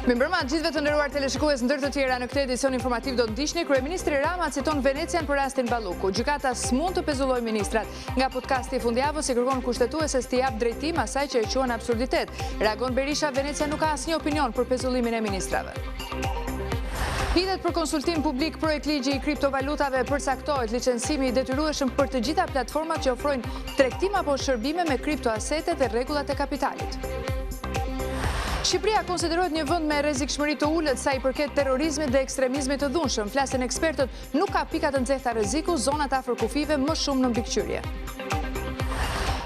Mirëmbrëma gjithëve të nderuar teleshikues, ndër të tjera në këtë edicion informativ do të ndiqni, kryeministri Rama citon Venecian për rastin Balluku. Gjykata s'mund të pezullojë ministrat. Nga podcasti i fundjavës i kërkon kushtetueses të jap drejtim asaj që e quhen absurditet. Reagon Berisha, Venecia nuk ka asnjë opinion për pezullimin e ministrave. Hidhet për konsultim publik projekt ligji i kriptovalutave, përcaktohet licencimi i detyrueshëm për të gjitha platformat që ofrojnë tregtim apo shërbime me kriptoasete dhe rregullat e kapitalit. Shqipëria konsiderohet një vend me rrezikshmëri të ulët sa i përket terrorizmit dhe ekstremizmit të dhunshëm. Flasin ekspertët, nuk ka pika të nxehta rreziku, zonat afër kufive më shumë në mbikëqyrje.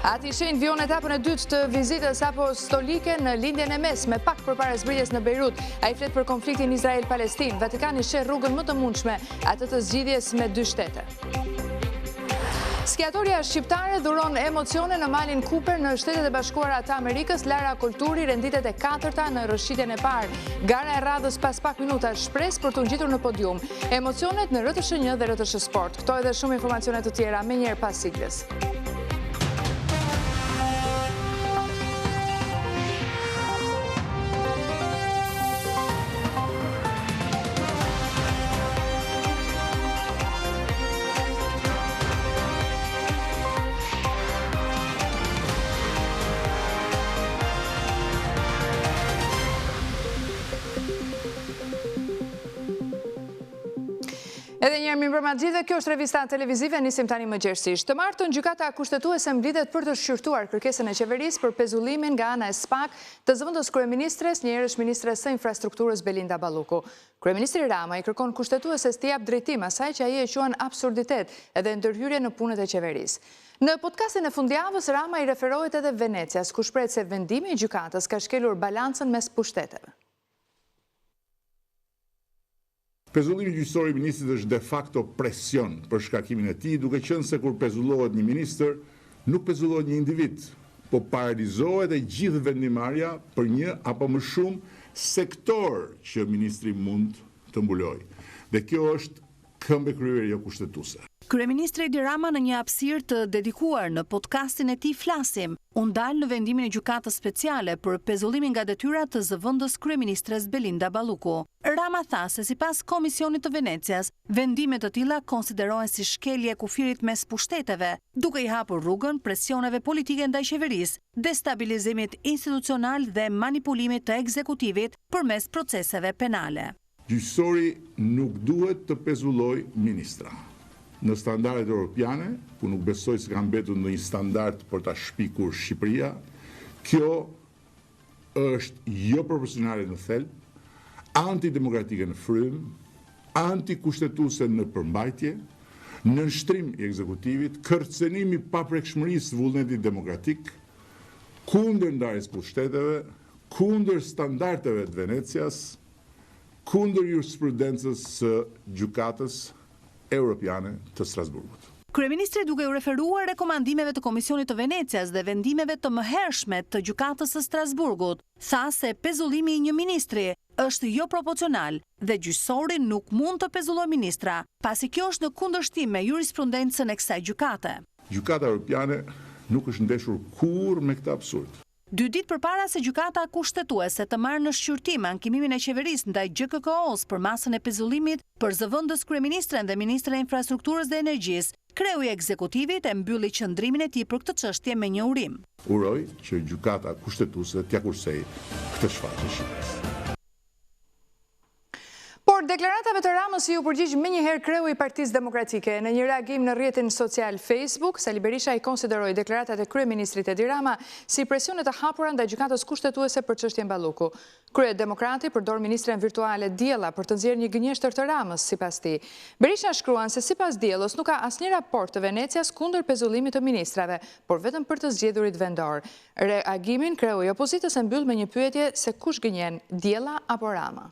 Ati shenjë vion etapën e dytë të vizitës apostolike në lindjen e mesme, pak përpara zbritjes në Beirut. Ai flet për konfliktin Izrael-Palestinë. Vatikani sheh rrugën më të mundshme, atë të zgjidhjes me dy shtete. Skiatoria shqiptare dhuron emocione në malin Cooper në Shtetet e Bashkuara të Amerikës. Lara Kulturi renditet e 4-ta në rrëshqitjen e parë. Gara e radhës pas pak minuta shpresë për të ngjitur në podium. Emocionet në RTS1 dhe RTS Sport. Këto edhe shumë informacione të tjera më njëherë pas sigles. Edhe njerë mirëmbrëma gjithë, kjo është revista televizive, nisim tani më gjerësisht. Të martën gjykata kushtetuese mblidhet për të shqyrtuar kërkesën e qeverisë për pezullimin nga ana e SPAK të zëvendës kryeministres, njëherësh ministres së infrastrukturës Belinda Balluku. Kryeministri Rama i kërkon kushtetueses të jap drejtim asaj që ai e quan absurditet edhe ndërhyrje në punët e qeverisë. Në podcastin e fundjavës, Rama i referohet edhe Venecias, ku shpreh se vendimi i gjykatës ka shkelur balancën mes pushteteve. Pezullimi gjyqësor i ministrit është de facto presion për shkarkimin e tij, duke qenë se kur pezullohet një ministër, nuk pezullohet një individ, po paralizohet e gjithë vendimarrja për një apo më shumë sektor që ministri mund të mbulojë. Dhe kjo është këmbë kryerje kushtetuese. Kryeministri Edi Rama në një hapësirë të dedikuar në podcastin e tij Flasim, u ndal në vendimin e gjykatës speciale për pezullimin nga detyrat të zëvendës kryeministres Belinda Balluku. Rama tha se sipas Komisionit të Venecias, vendime të tilla konsiderohen si shkelje e kufirit mes pushteteve, duke i hapur rrugën presioneve politike ndaj qeverisë, destabilizimit institucional dhe manipulimit të ekzekutivit përmes proceseve penale. Gjyqësori nuk duhet të pezullojë ministra. Në standardet europiane, ku nuk besoj se ka mbetur në një standard për ta shpikur Shqipëria, kjo është jo proporcionale në thelb, antidemokratike në frym, antikushtetuese në përmbajtje, nënshtrim i ekzekutivit, kërcënim i paprekshmërisë vullnetit demokratik, kundër ndarjes pushteteve, kundër standardeve të Venecias, kundër jurisprudencës së gjykatës Europiane të Strasburgut. Kryeministri duke u referuar rekomandimeve të Komisionit të Venecias dhe vendimeve të mëhershme të gjykatës së Strasburgut, tha se pezullimi i një ministri është jo proporcional dhe gjyqësori nuk mund të pezullojë ministra, pasi kjo është në kundërshtim me jurisprudencën e kësaj gjykate. Gjykata Europiane nuk është ndeshur kurrë me këtë absurd. 2 ditë përpara se gjykata kushtetuese të marrë në shqyrtim ankimimin e qeverisë ndaj GKK-s për masën e pezullimit për zëvendës kryeministren dhe ministren e infrastrukturës dhe energjisë, kreu i ekzekutivit e mbylli qëndrimin e tij për këtë çështje me një urim. Uroj që gjykata kushtetuese t'ia kursejë këtë shfaqje të Shqipërisë. Por deklaratave të Ramës ju përgjigj menjëherë kreu i Partisë Demokratike. Në një reagim në rrjetin social Facebook, Sali Berisha i konsideroi deklaratat e kryeministrit Edi Rama si presione të hapura ndaj gjykatës kushtetuese për çështjen Balluku. Kryedemokrati përdor ministren virtuale Diella për të nxjerrë një gënjeshtër të Ramës, sipas tij. Berisha shkruan se sipas Diellës nuk ka asnjë raport të Venecias kundër pezullimit të ministrave, por vetëm për të zgjedhurit vendor. Reagimin kreu i opozitës e mbyll me një pyetje se kush gënjen, Diella apo Rama.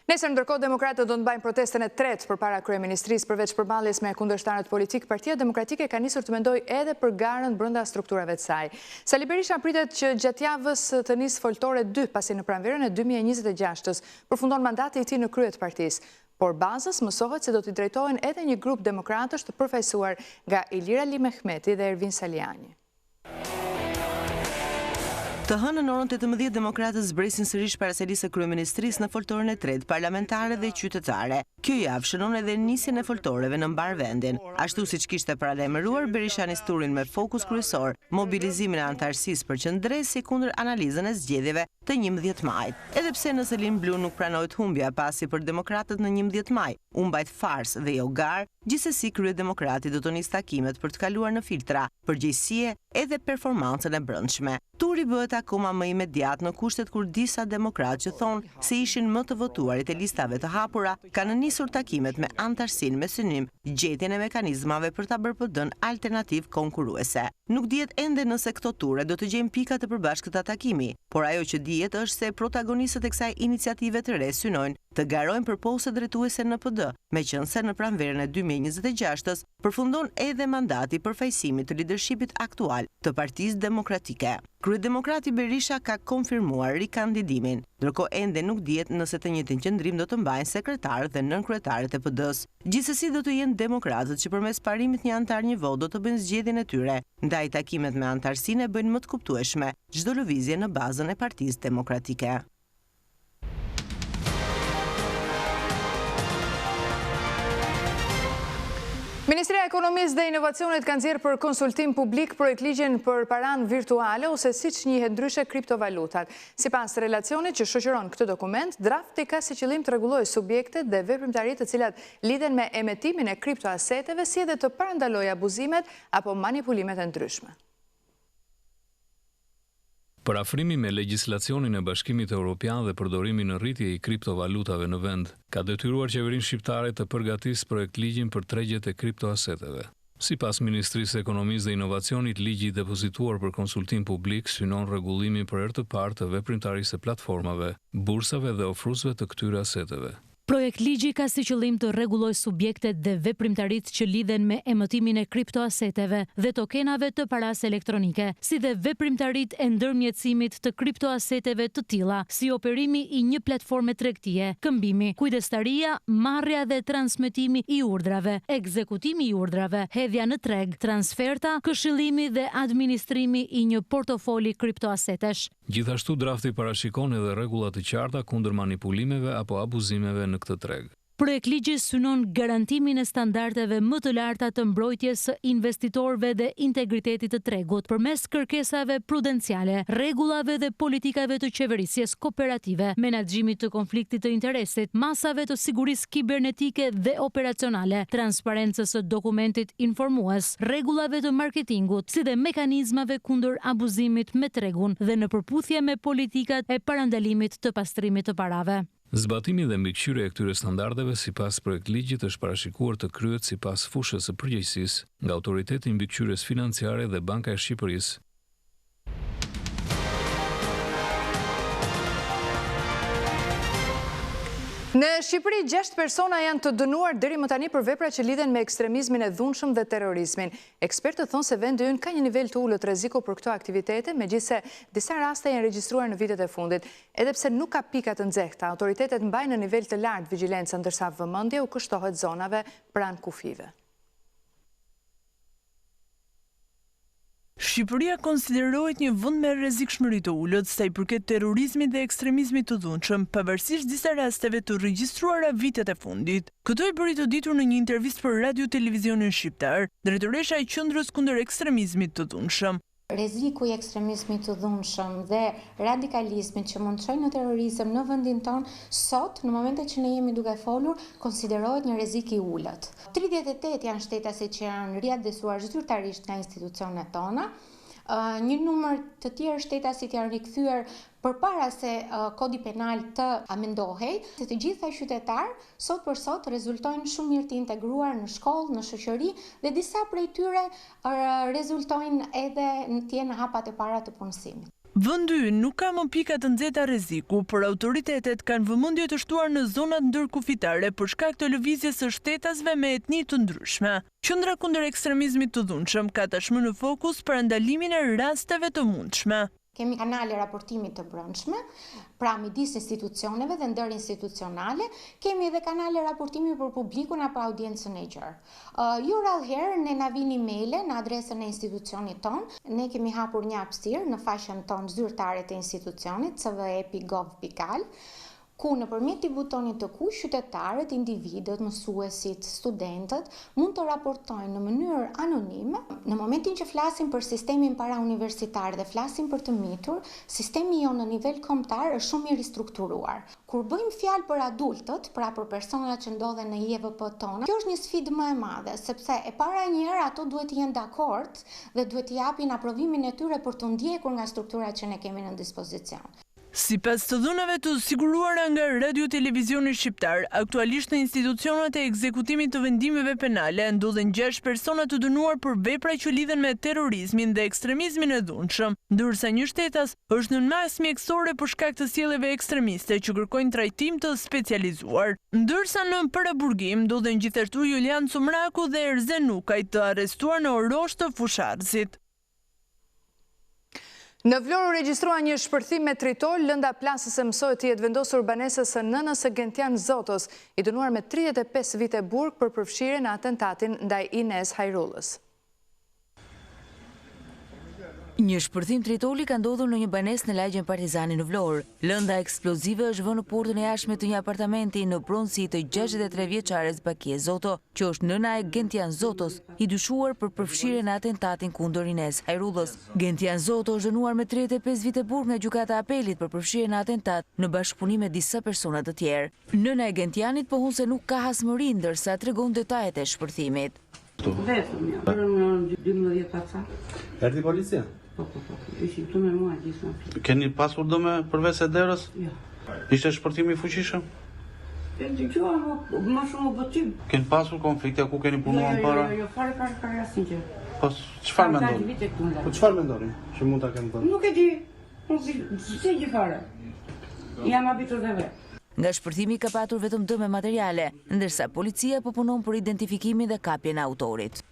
Nesër ndërkohë demokratët do të bëjnë protestën e tretë përpara kryeministrisë përveç përballjes me kundërshtarët politik. Partia Demokratike ka nisur të mendojë edhe për garën brenda strukturave të saj. Sali Berisha pritet që gjatë javës të nisë foltore 2 pasi në pranverën e 2026-s përfundon mandati i tij në krye të partisë. Por bazës mësohet se do t'i drejtohen edhe një grup demokratësh të përfaqësuar nga Ilir Ali Mehmeti dhe Ervin Saliani. Të hënën orën 18 demokratët zbresin sërish paraselisë së kryeministrisë në foltorën e tretë parlamentare dhe qytetare. Kjo javë shënon edhe nisjen e foltoreve në mbar vendin. Ashtu siç kishte paralajmëruar, Berisha nis turin me fokus kryesor mobilizimin e antarësisë për qendresi kundër analizën e zgjedhjeve të 11 majit. Edhe pse në Selim Blu nuk pranohet humbja pasi për demokratët në 11 maj u mbajt fars dhe jo gar, gjithsesi kryedemokrati do të nis takimet për të kaluar në filtra, përgjegjësie edhe performancën e brendshme. Turi bëhet akoma më imediat në kushtet kur disa demokratë që thonë se ishin më të votuarit e listave të hapura kanë nisur takimet me antarësinë me synim gjetjen e mekanizmave për ta bërë PD-n alternativë konkurruese. Nuk dihet ende nëse këto ture do të gjejnë pika të përbashkëta takimi, por ajo që dihet është se protagonistët e kësaj iniciative të re synojnë të garojnë për postë drejtuese në PD, meqense në pranverën e 2026-s përfundon edhe mandati përfaqësimit të lidershipit aktual të Partisë Demokratike. Kryedemokrati Berisha ka konfirmuar rikandidimin, ndërkohë ende nuk dihet nëse të njëjtin qendrim do të mbajnë sekretarët dhe nënkryetaret e PD-s. Gjithsesi do të jenë demokratët që përmes parimit një antar një votë do të bëjnë zgjedhjen e tyre, ndaj takimet me antarësinë e bëjnë më të kuptueshme çdo lëvizje në bazën e Partisë Demokratike. Ministria e Ekonomisë dhe Inovacionit ka nxjerrë për konsultim publik projektligjin për paranë virtuale ose siç njihet ndryshe kriptovalutat. Sipas relacionit që shoqëron këtë dokument, drafti ka si qëllim të rregullojë subjektet dhe veprimtaritë të cilat lidhen me emetimin e kriptoaseteve, si edhe të parandalojë abuzimet apo manipulimet e ndryshme. Parafrimi me legjislacionin e Bashkimit Evropian dhe përdorimin në rritje i kriptovalutave në vend, ka detyruar qeverinë shqiptare të përgatisë projektligjin për tregjet e kriptoaseteve. Sipas Ministrisë së Ekonomisë dhe Inovacionit, ligji i depozituar për konsultim publik synon rregullimin për herë të parë të veprimtarisë së platformave, bursave dhe ofruesve të këtyre aseteve. Projekt ligji ka si qëllim të rregullojë subjektet dhe veprimtaritë që lidhen me emetimin e kriptoaseteve dhe tokenave të parasë elektronike, si dhe veprimtaritë e ndërmjetësimit të kriptoaseteve të tilla, si operimi i një platforme tregtie, këmbimi, kujdestaria, marrja dhe transmetimi i urdhrave, ekzekutimi i urdhrave, hedhja në treg, transferta, këshillimi dhe administrimi i një portofoli kriptoasetesh. Gjithashtu drafti parashikon edhe rregulla të qarta kundër manipulimeve apo abuzimeve në këtë treg. Projektligji synon garantimin e standardeve më të larta të mbrojtjes së investitorëve dhe integritetit të tregut përmes kërkesave prudenciale, rregullave dhe politikave të qeverisjes kooperative, menaxhimit të konfliktit të interesit, masave të sigurisë kibernetike dhe operacionale, transparencës së dokumentit informues, rregullave të marketingut, si dhe mekanizmave kundër abuzimit me tregun dhe në përputhje me politikat e parandalimit të pastrimit të parave. Zbatimi dhe mbikëqyrja e këtyre standardeve sipas projektligjit është parashikuar të kryhet sipas fushës së përgjegjësisë nga Autoriteti i Mbikëqyrjes Financiare dhe Banka e Shqipërisë. Në Shqipëri, 6 persona janë të dënuar deri më tani për vepra që lidhen me ekstremizmin e dhunshëm dhe terrorizmin. Ekspertët thonë se vendi ynë ka një nivel të ulët rreziku për këto aktivitete, megjithse disa raste janë regjistruar në vitet e fundit. Edhe pse nuk ka pika të nxehta, autoritetet mbajnë në nivel të lartë vigjilencën, ndërsa vëmendja u kushtohet zonave pranë kufive. Shqipëria konsiderohet një vend me rrezikshmëri të ulët sa i përket terrorizmit dhe ekstremizmit të dhunshëm, pavarësisht disa rasteve të regjistruara vitet e fundit. Këto e bëri të ditur në një intervistë për Radio Televizionin Shqiptar, drejtoresha e Qendrës kundër ekstremizmit të dhunshëm. Rreziku i ekstremizmit të dhunshëm dhe radikalizmit që mund të çojë në terrorizëm në vendin tonë, sot, në momentet që ne jemi duke folur, konsiderohet një rrezik i ulët. 38 janë shtetasit që janë riadresuar zyrtarisht nga institucionet tona. Një numër të tjerë shtetasit janë rikthyer përpara se kodi penal të amendohej, se të gjitha qytetarë sot për sot rezultojnë shumë mirë të integruar në shkollë, në shoqëri dhe disa prej tyre rezultojnë edhe të jenë hapat e para të punësimit. Vendi nuk ka më pika të nxehta rreziku, por autoritetet kanë vëmendje të shtuar në zonat ndërkufitare për shkak të lëvizjes së shtetasve me etni të ndryshme. Qendra kundër ekstremizmit të dhunshëm ka tashmë në fokus parandalimin e rasteve të mundshme. Kemi kanale raportimit të brendshme, pra midis institucioneve dhe ndër institucionale, kemi edhe kanale raportimi për publikun apo audiencën e gjerë. Ju rrallëherë ne na vini maile në adresën e institucionit ton, ne kemi hapur një hapësirë në faqen ton zyrtare të institucionit cve.gov.al, ku nëpërmjet i butonit të kuq qytetarët, individët, mësuesit, studentët mund të raportojnë në mënyrë anonime. Në momentin që flasim për sistemin parauniversitar dhe flasim për të mitur, sistemi jonë në nivel kombëtar është shumë i ristrukturuar. Kur bëjmë fjalë për adultët, pra për personat që ndodhen në IEVP tona, kjo është një sfidë më e madhe, sepse e para njëherë ato duhet të jenë dakord dhe duhet të japin aprovimin e tyre për të ndjekur nga strukturat që ne kemi në dispozicion. Sipas të dhënave të siguruara nga Radio Televizioni Shqiptar, aktualisht në institucionet e ekzekutimit të vendimeve penale ndodhen 6 persona të dënuar për vepra që lidhen me terrorizmin dhe ekstremizmin e dhunshëm, ndërsa një shtetas është në mas mjekësore për shkak të sjelljeve ekstremiste që kërkojnë trajtim të specializuar. Ndërsa në paraburgim ndodhen gjithashtu Julian Cumraku dhe Erzen Nukaj të arrestuar në Orosh të Fusharzit. Në Vlorë u regjistrua një shpërthim me tritol, lënda plasës e mësohet të jetë vendosur banesës së nënës së Gentian Zotos, i dënuar me 35 vite burg për përfshirjen në atentatin ndaj Ines Hajrullës. Një shpërthim tritoli ka ndodhur në një banesë në lagjen Partizani në Vlorë. Lënda eksplozive është vënë në portën e jashtme të një apartamenti në pronësi të 63 vjeçares Bakie Zoto, që është nëna e Gentian Zotos, i dyshuar për përfshirjen në atentatin kundër Ines Hajrullës. Gentian Zoto është dënuar me 35 vite burg nga gjykata e apelit për përfshirjen në atentat në bashkëpunim me disa persona të tjerë. Nëna e Gentianit pohon se nuk ka hasmëri ndërsa tregon detajet e shpërthimit. Vetëm, në 12 paca. Erdi policia? Po, ishi këtu me mua gjithë. Keni pasur dëme përveç e derës? Jo. Ishte shpërtimi i fuqishëm? Më shumë botim. Keni pasur konflikte ku keni punuar para? Jo, fare asnjë gjë. Po çfarë mendoni? Po çfarë mendoni që mund ta kemë thënë? Nuk e di. Si gjë fare. Jam habitur dhe vetë. Nga shpërthimi ka patur vetëm dëme materiale, ndërsa policia po punon për identifikimin dhe kapjen e autorit.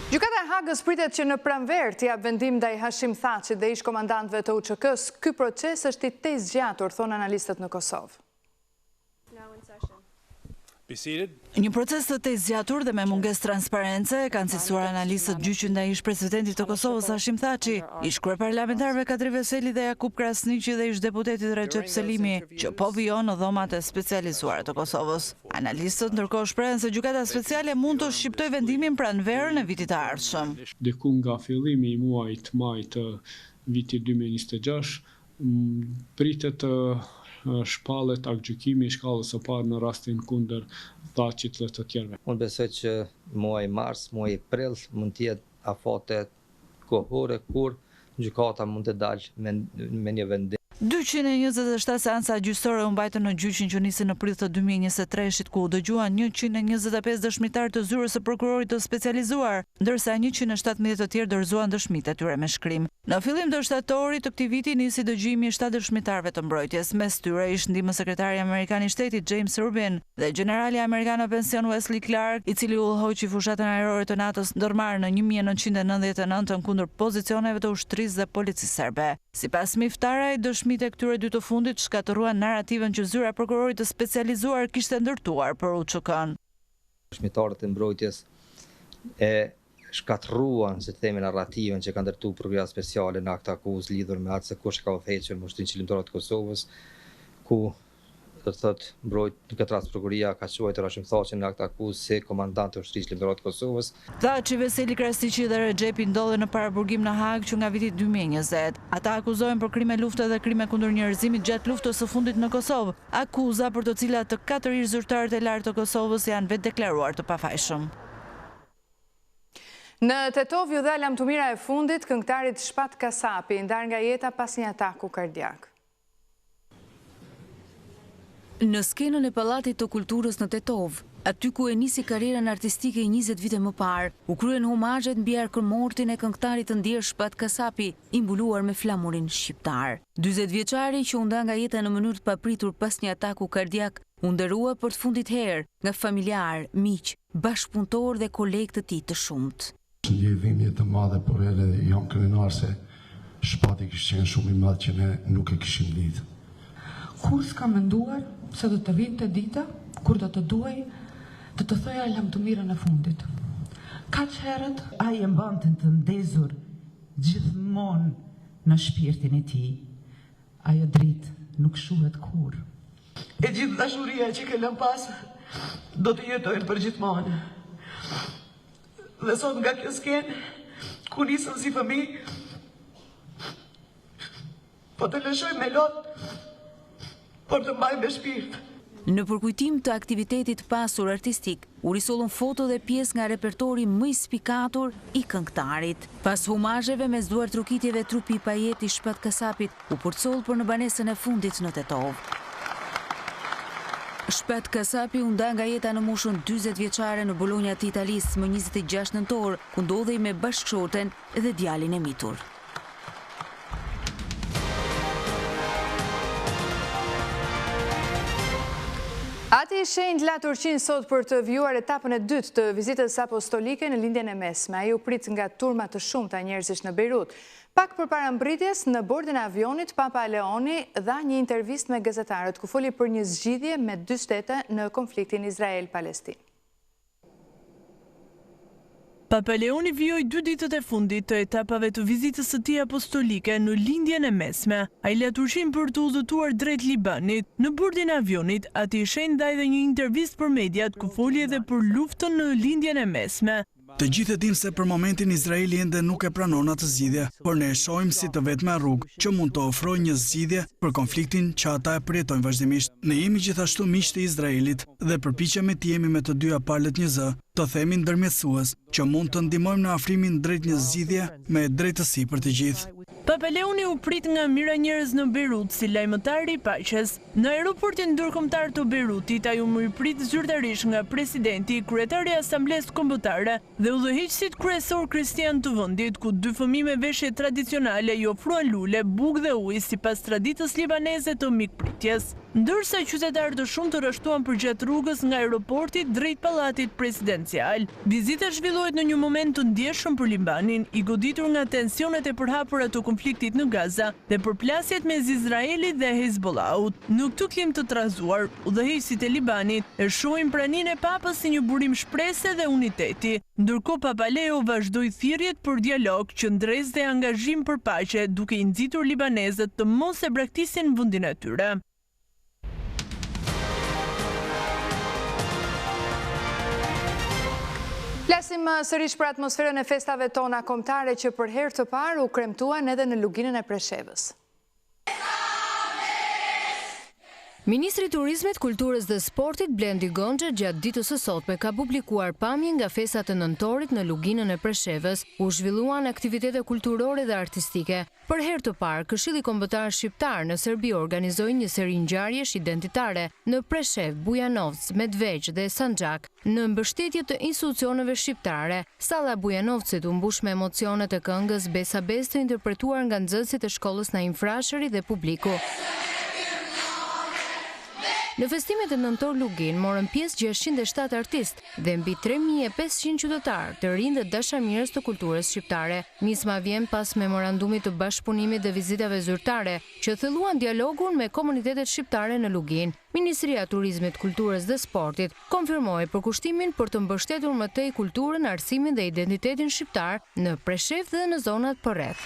Gjykata e Hagës pritet që në pranverë t'jap vendim ndaj Hashim Thaçit dhe ish komandantëve të UÇK-s. Ky proces është i tezgjatur, thonë analistët në Kosovë. Një proces të tezgjatur dhe me mungesë transparence kanë cilësuar analistët gjyqin ndaj ish presidentit të Kosovës Hashim Thaçi, ish kryeparlamentarëve Kadri Veseli dhe Jakub Krasniqi dhe ish deputetit Recep Selimi, që po vijon në dhomat e specializuara të Kosovës. Analistët ndërkohë shprehen se gjykata speciale mund të shqiptojë vendimin pranverën e vitit të ardhshëm. Diku nga fillimi i muajit maj të vitit 2026 pritet shpallet aktgjykimi i shkallës së parë në rastin kundër Thaçit dhe të tjerëve. Unë besoj që muaji mars, muaji prill mund të jetë afate kohore kur gjykata mund të dalë me një vendim. 227 seanca gjyqësore u mbajtën në gjyqin që nisi në prill të 2023-shit, ku u dëgjuan 125 dëshmitar të zyrës së prokurorit të specializuar, ndërsa 117 të tjerë dorëzuan dëshmitë e tyre me shkrim. Në fillim të shtatorit të këtij viti nisi dëgjimi i 7 dëshmitarëve të mbrojtjes, mes tyre ish ndihmë sekretari amerikan i shtetit James Rubin dhe generali amerikan në pension Wesley Clark, i cili u hoqi fushatën ajrore të NATO-s ndërmarrë në 1999 kundër pozicioneve të ushtrisë dhe policisë serbe. Sipas Miftaraj, dëshmitë e këtyre dy të fundit shkatëruan narrativën që zyra e prokurorit të specializuar kishte ndërtuar për UÇK-n. Dëshmitarët e mbrojtjes e shkatruan, se themi, narrativën që ka ndërtuar prokuroria speciale në akt akuzë lidhur me atë se kush ka udhëhequr Mbështetjen Qëllimtore të Kosovës, ku do të thotë në këtë rast prokuroria ka quajtur Hashim Thaçin në akt akuzë si komandant të ushtrisë qëllimtore të Kosovës. Thaçi, Veseli, Krasniqi dhe Rexhepi ndodhen në paraburgim në Hagë që nga viti 2020. Ata akuzohen për krime lufte dhe krime kundër njerëzimit gjatë luftës së fundit në Kosovë, akuza për të cilat të 4 ish zyrtarët e lartë të Kosovës janë vetë deklaruar të pafajshëm. Në Tetov ju dha lamtumira e fundit këngëtarit Shpat Kasapi, ndar nga jeta pas një ataku kardiak. Në skenën e Pallatit të Kulturës në Tetov, aty ku e nisi karrierën artistike 20 vite më parë, u kryen homazhet mbi arkëmortin e këngëtarit të ndier Shpat Kasapi, i mbuluar me flamurin shqiptar. 40 vjeçari që u nda nga jeta në mënyrë të papritur pas një ataku kardiak, u ndërua për të fundit herë nga familjar, miq, bashkëpunëtor dhe kolegë të tij të shumtë. Një dhimbje të madhe, por edhe jam krenar se shpati kishte qenë shumë i madh që ne nuk e kishim ditë. Kur s'ka menduar se do të vinte dita kur do të duaj të thoja lam të mirën e fundit. Kaq herët ai e mbante të ndezur gjithmonë në shpirtin e tij. Ajo dritë nuk shuhet kur. E gjithë dashuria që kellëm pas do të jetojnë për gjithmonë. Dhe sot nga kjo skenë, ku nisëm si fëmijë, po të lëshoj me lot, por të mbaj me shpirt. Në përkujtim të aktivitetit pasur artistik, u risollën foto dhe pjesë nga repertori më i spikatur i këngëtarit. Pas humazheve mes duar trukitjeve, trupi i Pajeti Shpat Kasapit u përcoll për në banesën e fundit në Tetov. Shpat Kasapi u nda nga jeta në moshën 40 vjeçare në Bologna të Italisë më 26 nëntor, ku ndodhej me bashkëshorten dhe djalin e mitur. Ati i shenjtë la Turqinë sot për të vjuar etapën e dytë të vizitës apostolike në lindjen e mesme. Ai u prit nga turma të shumta njerëzish në Beirut. Pak përpara mbritjes, në bordin e avionit, Papa Leoni dha një intervistë me gazetarët ku foli për një zgjidhje me 2 shtete në konfliktin Izrael-Palestinë. Papa Leoni vjoj 2 ditët e fundit të etapave të vizitës së tij apostolike në lindjen e mesme. Ai la Turqinë për të udhëtuar drejt Libanit. Në bordin e avionit, Ati i shenjtë dha edhe një intervistë për mediat ku foli edhe për luftën në lindjen e mesme. Të gjithë e dimë se për momentin Izraeli ende nuk e pranon atë zgjidhje, por ne e shohim si të vetme rrugë që mund të ofrojë një zgjidhje për konfliktin që ata e përjetojnë vazhdimisht. Ne jemi gjithashtu miq të Izraelit dhe përpiqemi të jemi me të dyja palët një zë, të themi ndërmjetësues, që mund të ndihmojmë në afrimin drejt një zgjidhje me drejtësi për të gjithë. Papa Leoni u prit nga mira njerëz në Beirut si lajmëtari i paqes. Në aeroportin ndërkombëtar të Beirutit ai u mirëprit zyrtarisht nga presidenti, kryetari i Asamblesë Kombëtare dhe udhëheqësit kryesor kristian të vendit, ku 2 fëmijë me veshje tradicionale i ofruan lule, bukë dhe ujë sipas traditës libaneze të mikpritjes. Ndërsa qytetarë të shumtë rreshtuan përgjatë rrugës nga aeroporti drejt pallatit presidencial. Vizita zhvillohet në një moment të ndjeshëm për Libanin, i goditur nga tensionet e përhapura të konfliktit në Gaza dhe përplasjet mes Izraelit dhe Hezbollahut. Në këtë klim të trazuar, udhëheqësit e Libanit e shohin praninë e Papës si një burim shprese dhe uniteti. Ndërkohë Papa Leo vazhdoi thirrjet për dialog, qëndres dhe angazhim për paqe, duke i nxitur libanezët të mos e braktisin vendin e tyre. Flasim sërish për atmosferën e festave tona kombëtare që për herë të parë u kremtuan edhe në luginën e Preshevës. Ministri i Turizmit, Kulturës dhe Sportit Blendi Goxha gjatë ditës së sotme ka publikuar pamje nga festat e nëntorit në luginën e Preshevës. U zhvilluan aktivitete kulturore dhe artistike. Për herë të parë, Këshilli Kombëtar Shqiptar në Serbi organizoi një seri ngjarjesh identitare në Preshev, Bujanovc, Medveç dhe Sanxhak, në mbështetje të institucioneve shqiptare. Salla e Bujanovcit u mbush me emocionet e këngës Besa Bes të interpretuar nga nxënësit e shkollës Naim Frashëri dhe publiku. Në festimet e nëntor Lugin morën pjesë 607 artistë dhe mbi 3500 qytetarë të rinj dhe dashamirës të kulturës shqiptare. Nisma vjen pas memorandumit të bashkëpunimit dhe vizitave zyrtare që thelluan dialogun me komunitetet shqiptare në Lugin. Ministria e Turizmit, Kulturës dhe Sportit konfirmoi përkushtimin për të mbështetur më tej kulturën, arsimin dhe identitetin shqiptar në Preshev dhe në zonat përreth.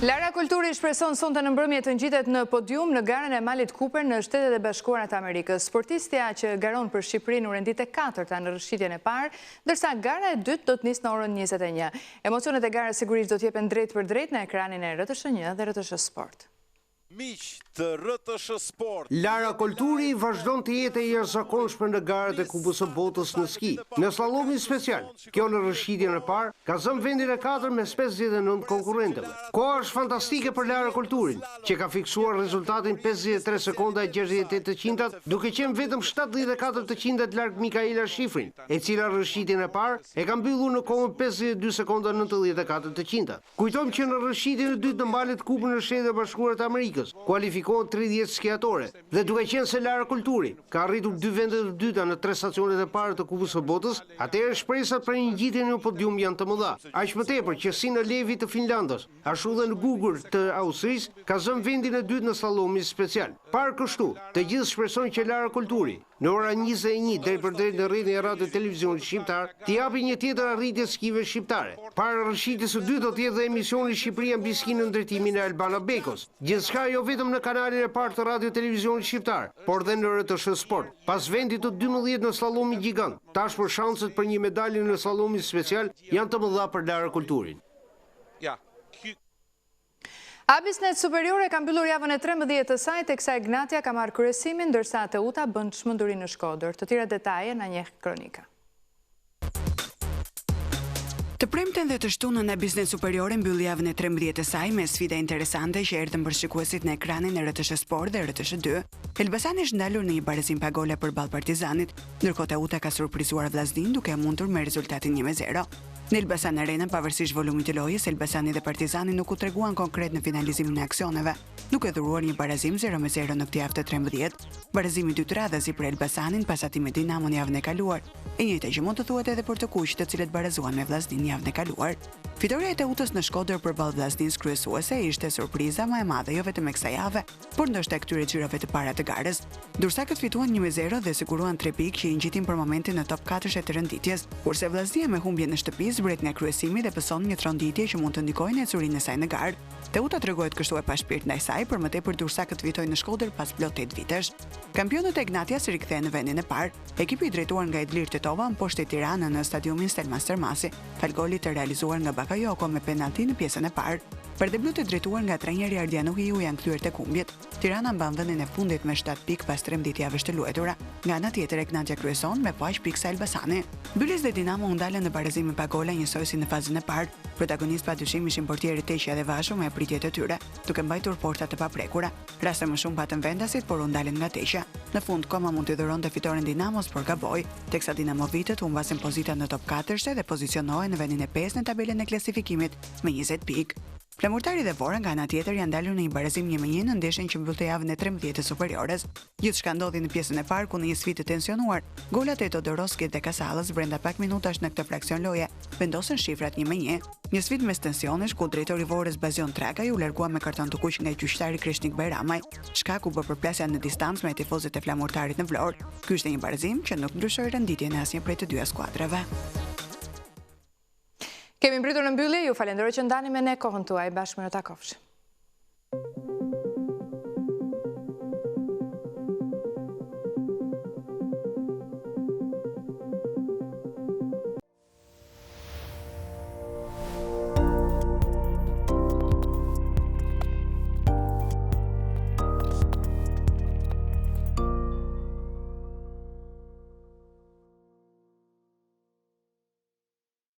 Lara Kulturi shpreson sonte në mbrëmje të ngjitet në podium në garën e Malit Cooper në Shtetet e Bashkuara të Amerikës. Sportistja që garon për Shqipërinë u rendit e 4-ta në rrëshqitjen e parë, ndërsa gara e dytë do të nisë në orën 21. Emocionet e garës sigurisht do të jepen drejt për drejt në ekranin e RTS1 dhe RTS Sport. Miq të RTS Sport. Lara Kulturi vazhdon të jetë e jashtëzakonshme në garat e Kupës së Botës në ski. Në slallomin special, kjo në rëshqitjen e parë, ka zënë vendin e 4 mes 59 konkurrentëve. Koha është fantastike për Lara Kulturin, që ka fiksuar rezultatin 53 sekonda e 68%, duke qenë vetëm 74% larg Mikaela Shifrin, e cila rëshqitjen e parë e ka mbyllur në kohën 52 sekonda 94%. Kujtojmë që në rëshqitjen e dytë në mbalet Kupën e Shtetit Bashkuar të Amerikës kualifikohen 30 skiatore dhe duke qenë se Lara Kulturi ka arritur 2 vendet të dyta në 3 stacionet e para të Kupës së Botës, atëherë shpresat për një ngjitje në podium janë të mëdha. Aq më tepër që si në Levi të Finlandës, ashtu dhe në Gugur të Austrisë ka zënë vendin e dytë në slallomin special. Parë kështu, të gjithë shpresojnë që Lara Kulturi në ora 21 drejtpërdrejt në rrjetin e radio televizionit shqiptar t'i japi një tjetër arritje skive shqiptare. Para rrshitjes së dytë do të jetë dhe emisioni Shqipëria mbi ski në drejtimin e Albana Bekos. Gjithçka jo vetëm në kanalin e parë të radio televizionit shqiptar, por dhe në RTS Sport. Pas vendit të 12 në slallomin gjigant, tashpër shanset për një medalje në slallomin special janë të mëdha për Lara Kulturin. Abisnet Superiore ka mbyllur javën e 13 të saj, teksa Egnatia ka marrë kryesimin, ndërsa Teuta bën çmenduri në Shkodër. Të tjera detaje në një kronika. Të premten dhe të shtunën e Abisnet Superiore mbyll javën e 13 të saj me sfida interesante që erdhën për shikuesit në ekranin e RTS Sport dhe RTS 2. Elbasani është ndalur në një barazim pa gola përballë Partizanit, ndërkohë Teuta ka surprizuar Vllaznin duke mundur me rezultatin 1-0. Në Elbasan Arena, pavarësisht volumit të lojës, Elbasani dhe Partizani nuk u treguan konkret në finalizimin e aksioneve, duke dhuruar një barazim 0-0 në këtë javë të 13. Barazimi 2 radhazi për Elbasanin pas atij me Dinamo në javën e kaluar. E njëjta që mund të thuhet edhe për të kuqt, të cilët barazuan me Vllaznin javën e kaluar. Fitoria e Teutës në Shkodër përballë Vllaznis kryesuese ishte surpriza më e madhe jo vetëm e kësaj jave, por ndoshta këtyre xhirave të para të garës. Durrësakët fituan 1-0 dhe siguruan 3 pikë që i ngjitin për momentin në top 4 të renditjes, kurse Vllaznia me humbje në shtëpi zbret nga kryesimi dhe pëson një tronditje që mund të ndikojë në ecurinë e saj në garë. Teuta tregohet kështu e pa shpirt ndaj saj, por më tepër Durrësakët fitojnë në Shkodër pas plot 8 vitesh. Kampionët e Ignatias rikthehen në vendin e parë. Ekipi i drejtuar nga Edlir Titova mposhti Tiranën në stadiumin Stelman Stermasi, fal golit të realizuar nga Bakayoko me penalti në pjesën e parë. Për debut e drejtuar nga trajneri Ardiano Hiu janë kthyer tek humbjet. Tirana mban vendin e fundit me 7 pikë pas 13 javësh të luajtura. Nga ana tjetër Egnatia kryeson me po aq pikë sa Elbasani. Bylis dhe Dinamo u ndalën në barazimin pa gola njësoj si në fazën e parë. Protagonist padyshim ishin portierit Teqja dhe Vashu me pritjet e tyre, duke mbajtur portat të paprekura. Raste më shumë patën vendasit, por u ndalën nga Teqja. Në fund Koma mund të dhuronte fitoren Dinamos, por gaboi, teksa Dinamovitët humbasin pozitat në top 4 dhe pozicionohen në vendin e 5 në tabelën e klasifikimit me 20 pikë. Flamurtari dhe Vora nga ana tjetër janë dalur në një barazim 1-1 në ndeshjen që mbyllte javën e 13 të Superiores. Gjithçka ndodhi në pjesën e parë ku në një sfidë të tensionuar, golat e Todoroskit dhe Kasallës brenda pak minutash në këtë fraksion loje vendosën shifrat 1-1. Një sfidë mes tensionesh ku drejtori i Vorës Bazion Trakaj u largua me karton të kuq nga gjyqtari Krishnik Bajramaj, shkaku bë përplasja në distancë me tifozët e Flamurtarit në Vlorë. Ky ishte një barazim që nuk ndryshoi renditjen e asnjë prej të dyja skuadrave. Kemi mbritur në mbyllje, ju falenderoj që ndani me ne kohën tuaj, bashkë me në takofsh.